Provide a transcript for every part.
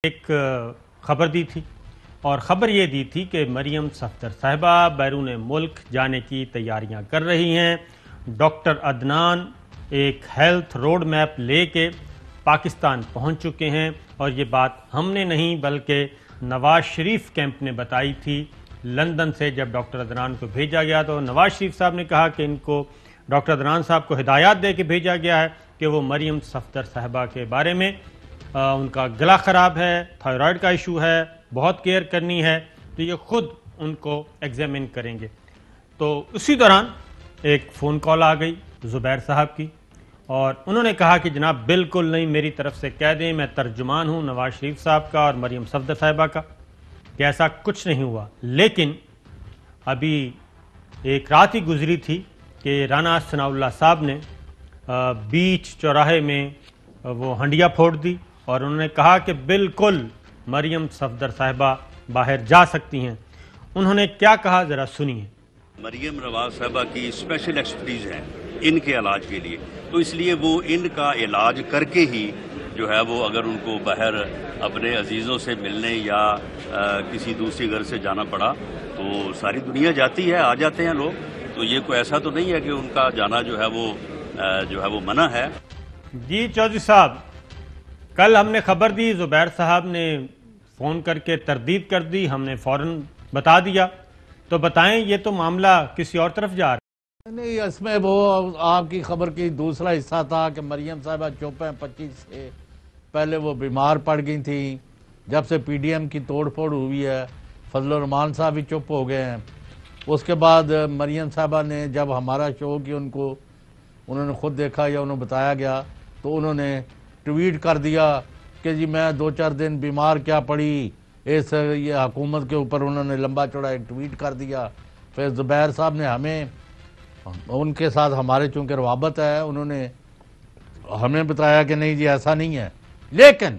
ایک خبر دی تھی اور خبر یہ دی تھی کہ مریم صفدر صاحبہ بیرون ملک جانے کی تیاریاں کر رہی ہیں۔ ڈاکٹر عدنان ایک ہیلتھ روڈ میپ لے کے پاکستان پہنچ چکے ہیں، اور یہ بات ہم نے نہیں بلکہ نواز شریف کیمپ نے بتائی تھی۔ لندن سے جب ڈاکٹر عدنان کو بھیجا گیا تو نواز شریف صاحب نے کہا کہ ان کو ڈاکٹر عدنان صاحب کو ہدایات دے کے بھیجا گیا ہے کہ وہ مریم صفدر صاحبہ کے بارے میں ان کا گلا خراب ہے، تھائرائیڈ کا ایشو ہے، بہت کیئر کرنی ہے، تو یہ خود ان کو ایگزامن کریں گے۔ تو اسی دوران ایک فون کال آ گئی زبیر صاحب کی، اور انہوں نے کہا کہ جناب بالکل نہیں، میری طرف سے کہہ دیں میں ترجمان ہوں نواز شریف صاحب کا اور مریم صفدر صاحبہ کا، کہ ایسا کچھ نہیں ہوا۔ لیکن ابھی ایک رات ہی گزری تھی کہ رانا ثناء اللہ صاحب نے بیچ چوراہے میں وہ ہنڈیا پھوڑ دی، اور انہوں نے کہا کہ بالکل مریم صفدر صاحبہ باہر جا سکتی ہیں۔ انہوں نے کیا کہا ذرا سنیے۔ مریم نواز صاحبہ کی اسپیشل ایکسپرٹیز ہے ان کے علاج کے لیے، تو اس لیے وہ ان کا علاج کر کے ہی جو ہے وہ اگر ان کو باہر اپنے عزیزوں سے ملنے یا کسی دوسری گھر سے جانا پڑا تو ساری دنیا جاتی ہے، آ جاتے ہیں لوگ، تو یہ کوئی ایسا تو نہیں ہے کہ ان کا جانا جو ہے وہ منع ہے۔ جی چودھری صاحب، کل ہم نے خبر دی، زبیر صاحب نے فون کر کے تردید کر دی، ہم نے فوراً بتا دیا، تو بتائیں یہ تو معاملہ کسی اور طرف جا رہا ہے۔ نہیں، اس میں وہ آپ کی خبر کی دوسرا حصہ تھا کہ مریم صاحبہ چپ ہیں 25 سے پہلے وہ بیمار پڑ گئی تھیں، جب سے پی ڈی ایم کی توڑ پھوڑ ہوئی ہے فضل الرحمان صاحب بھی چپ ہو گئے ہیں۔ اس کے بعد مریم صاحبہ نے جب ہمارا شو کی انہوں نے خود دیکھا یا انہوں بتایا گیا تو انہوں نے ٹویٹ کر دیا کہ جی میں 2-4 دن بیمار کیا پڑی، یہ حکومت کے اوپر انہوں نے لمبا چوڑا ایک ٹویٹ کر دیا۔ پھر زبیر صاحب نے ان کے ساتھ ہمارے چونکہ روابط ہے، انہوں نے ہمیں بتایا کہ نہیں جی ایسا نہیں ہے۔ لیکن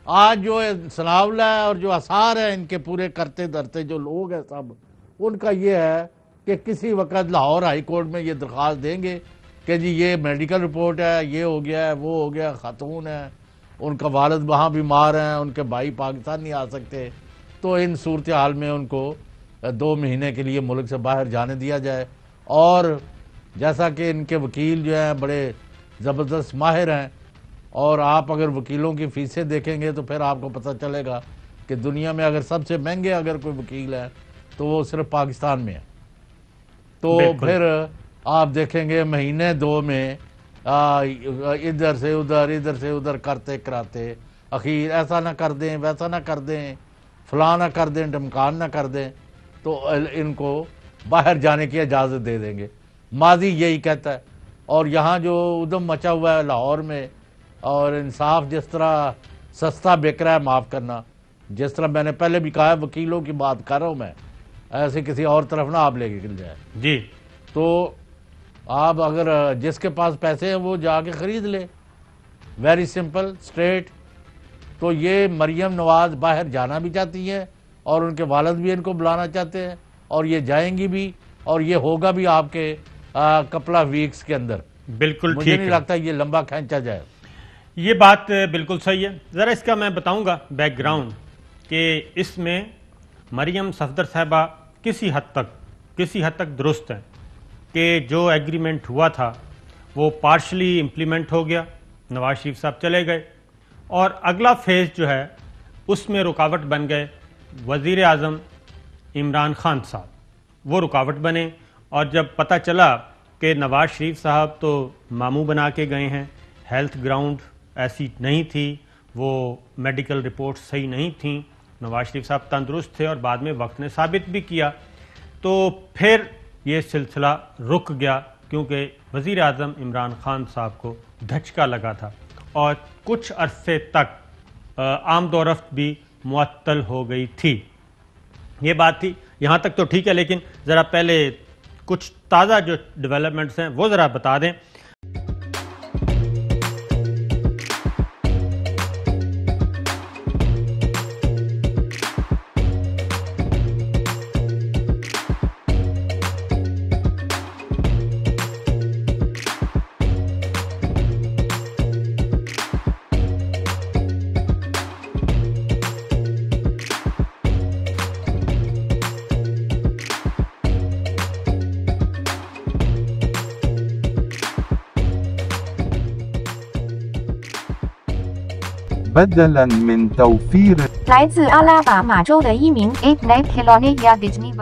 آج جو سناولہ ہے اور جو آثار ہیں ان کے پورے کرتے دھرتے جو لوگ ہیں سب، ان کا یہ ہے کہ کسی وقت لاہور ہائی کورٹ میں یہ درخواست دیں گے کہ جی یہ میڈیکل رپورٹ ہے، یہ ہو گیا ہے، وہ ہو گیا، خاتون ہے، ان کا والد وہاں بیمار ہیں، ان کے بھائی پاکستان نہیں آ سکتے، تو ان صورتحال میں ان کو 2 مہینے کے لیے ملک سے باہر جانے دیا جائے۔ اور جیسا کہ ان کے وکیل جو ہیں بڑے زبردست ماہر ہیں، اور آپ اگر وکیلوں کی فیسیں دیکھیں گے تو پھر آپ کو پتہ چلے گا کہ دنیا میں اگر سب سے مہنگے اگر کوئی وکیل ہے تو وہ صرف پاکستان میں ہے۔ تو پھر آپ دیکھیں گے مہینے 2 میں ادھر سے ادھر کرتے کراتے اخیر ایسا نہ کر دیں، ویسا نہ کر دیں، فلاں نہ کر دیں، ڈمکان نہ کر دیں، تو ان کو باہر جانے کی اجازت دے دیں گے۔ ماضی یہی کہتا ہے، اور یہاں جو ادھم مچا ہوا ہے لاہور میں، اور انصاف جس طرح سستا بک رہا ہے، معاف کرنا، جس طرح میں نے پہلے بھی کہا ہے وکیلوں کی بات کر رہا ہوں میں، ایسے کسی اور طرف نہ آپ لے کے جائے جی، تو آپ اگر جس کے پاس پیسے ہیں وہ جا کے خرید لے، ویری سمپل اسٹریٹ۔ تو یہ مریم نواز باہر جانا بھی چاہتی ہیں، اور ان کے والد بھی ان کو بلانا چاہتے ہیں، اور یہ جائیں گی بھی، اور یہ ہوگا بھی آپ کے کپل آف ویکس کے اندر۔ بالکل ٹھیک ہے، مجھے نہیں لگتا یہ لمبا کھینچا جائے۔ یہ بات بالکل صحیح ہے۔ ذرا اس کا میں بتاؤں گا بیک گراؤنڈ کہ اس میں مریم صفدر صاحبہ کسی حد تک درست ہے کہ جو ایگریمنٹ ہوا تھا وہ پارشلی امپلیمنٹ ہو گیا، نواز شریف صاحب چلے گئے، اور اگلا فیز جو ہے اس میں رکاوٹ بن گئے وزیر اعظم عمران خان صاحب، وہ رکاوٹ بنے۔ اور جب پتہ چلا کہ نواز شریف صاحب تو ماموں بنا کے گئے ہیں، ہیلتھ گراؤنڈ ایسی نہیں تھی، وہ میڈیکل رپورٹ صحیح نہیں تھیں، نواز شریف صاحب تندرست تھے اور بعد میں وقت نے ثابت بھی کیا، تو پھر یہ سلسلہ رک گیا، کیونکہ وزیر اعظم عمران خان صاحب کو دھچکا لگا تھا، اور کچھ عرصے تک آمد و رفت بھی معطل ہو گئی تھی۔ یہ بات تھی، یہاں تک تو ٹھیک ہے، لیکن ذرا پہلے کچھ تازہ جو ڈیولپمنٹس ہیں وہ ذرا بتا دیں۔ بدلا من توفير 来自阿拉巴马州的一名 8 Night Helone 亚 Disney